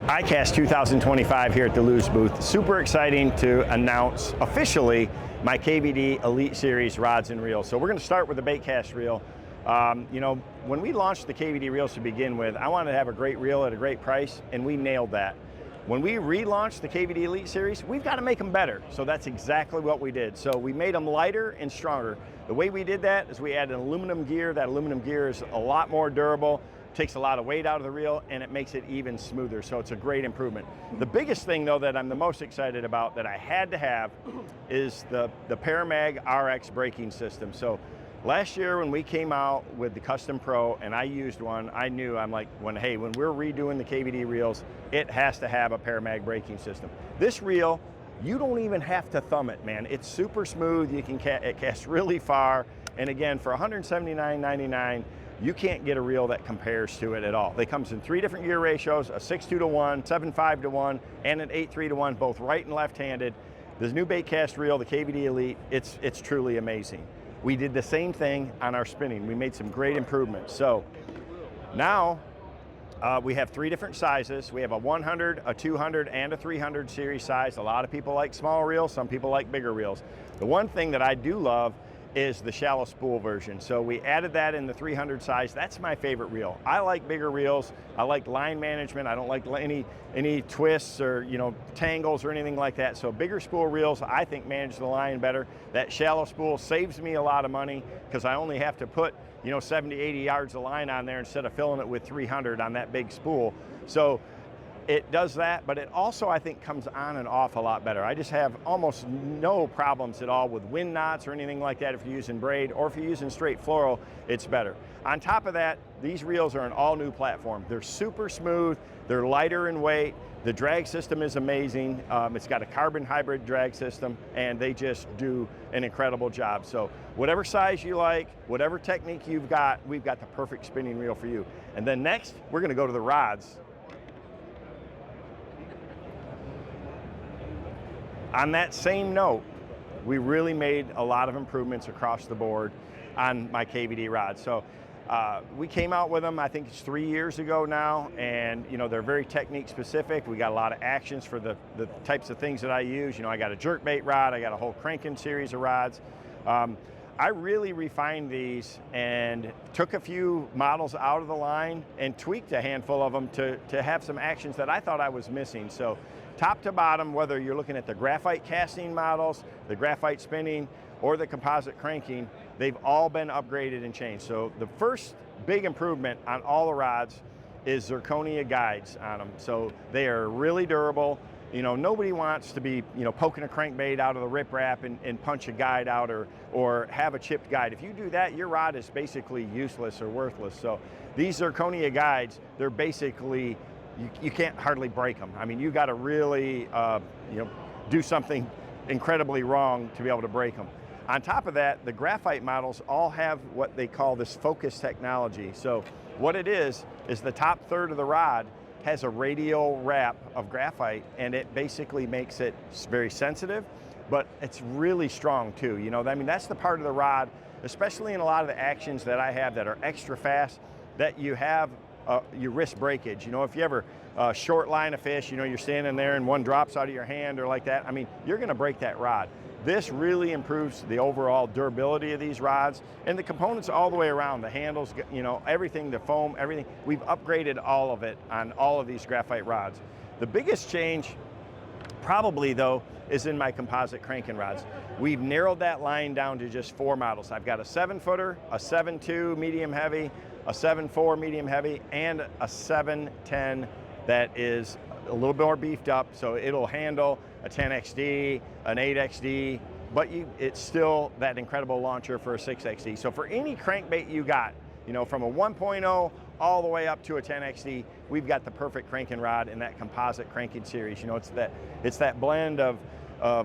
ICAST 2025 here at the Lew's booth. Super exciting to announce officially my KVD Elite Series rods and reels. So we're going to start with the bait cast reel. You know, when we launched the KVD reels to begin with, I wanted to have a great reel at a great price, and we nailed that. When we relaunched the KVD Elite Series, we've got to make them better. So that's exactly what we did. So we made them lighter and stronger. The way we did that is we added aluminum gear. That aluminum gear is a lot more durable, takes a lot of weight out of the reel, and it makes it even smoother. So it's a great improvement. The biggest thing though that I'm the most excited about that I had to have is the Paramag RX braking system. So last year when we came out with the Custom Pro and I used one, I knew, I'm like, when we're redoing the KVD reels, it has to have a Paramag braking system. This reel, you don't even have to thumb it, man. It's super smooth, you can it casts really far, and again, for $179.99, you can't get a reel that compares to it at all. They comes in 3 different gear ratios, a 6.2 to 1, 7.5 to 1, and an 8.3 to 1, both right and left-handed. This new bait cast reel, the KVD Elite, it's truly amazing. We did the same thing on our spinning. We made some great improvements. So now we have 3 different sizes. We have a 100, a 200, and a 300 series size. A lot of people like small reels, some people like bigger reels. The one thing that I do love is the shallow spool version. So we added that in the 300 size. That's my favorite reel. I like bigger reels. I like line management. I don't like any twists or tangles or anything like that. So bigger spool reels, I think, manage the line better. That shallow spool saves me a lot of money because I only have to put 70, 80 yards of line on there instead of filling it with 300 on that big spool. So it does that, but it also, I think, comes on and off a lot better. I just have almost no problems at all with wind knots or anything like that if you're using braid, or if you're using straight fluoro, it's better. On top of that, these reels are an all-new platform. They're super smooth, they're lighter in weight, the drag system is amazing. It's got a carbon hybrid drag system, and they just do an incredible job. So whatever size you like, whatever technique you've got, we've got the perfect spinning reel for you. And then next, we're gonna go to the rods. On that same note, we really made a lot of improvements across the board on my KVD rods. So we came out with them, I think it's 3 years ago now, and they're very technique specific. We got a lot of actions for the types of things that I use. I got a jerkbait rod, I got a whole cranking series of rods. I really refined these and took a few models out of the line and tweaked a handful of them to have some actions that I thought I was missing. So top to bottom, whether you're looking at the graphite casting models, the graphite spinning, or the composite cranking, they've all been upgraded and changed. So the first big improvement on all the rods is zirconia guides on them. So they are really durable. Nobody wants to be, poking a crankbait out of the riprap and punch a guide out or have a chipped guide. If you do that, your rod is basically useless or worthless. So these zirconia guides, they're basically, you can't hardly break them. I mean, you got to really, do something incredibly wrong to be able to break them. On top of that, the graphite models all have what they call this focus technology. So what it is the top third of the rod has a radial wrap of graphite, and it basically makes it very sensitive, but it's really strong too. I mean, that's the part of the rod, especially in a lot of the actions that I have that are extra fast, that you have you risk breakage. If you ever short line a fish, you're standing there and one drops out of your hand or like that, I mean, you're gonna break that rod. This really improves the overall durability of these rods and the components all the way around, the handles, everything, the foam, everything. We've upgraded all of it on all of these graphite rods. The biggest change probably though is in my composite cranking rods. We've narrowed that line down to just 4 models. I've got a 7-footer, a 7.2 medium heavy, a 7.4 medium heavy, and a 7.10 that is a little bit more beefed up, so it'll handle a 10XD, an 8XD, but it's still that incredible launcher for a 6XD. So for any crankbait you got, from a 1.0 all the way up to a 10XD, we've got the perfect cranking rod in that composite cranking series. It's that blend of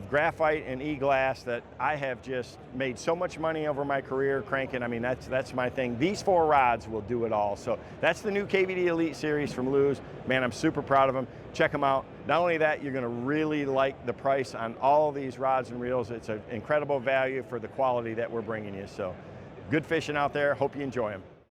graphite and e-glass that I have just made so much money over my career cranking. I mean, that's my thing. These 4 rods will do it all. So that's the new KVD Elite series from Lew's. Man, I'm super proud of them. Check them out. Not only that, you're gonna really like the price on all of these rods and reels. It's an incredible value for the quality that we're bringing you. So good fishing out there. Hope you enjoy them.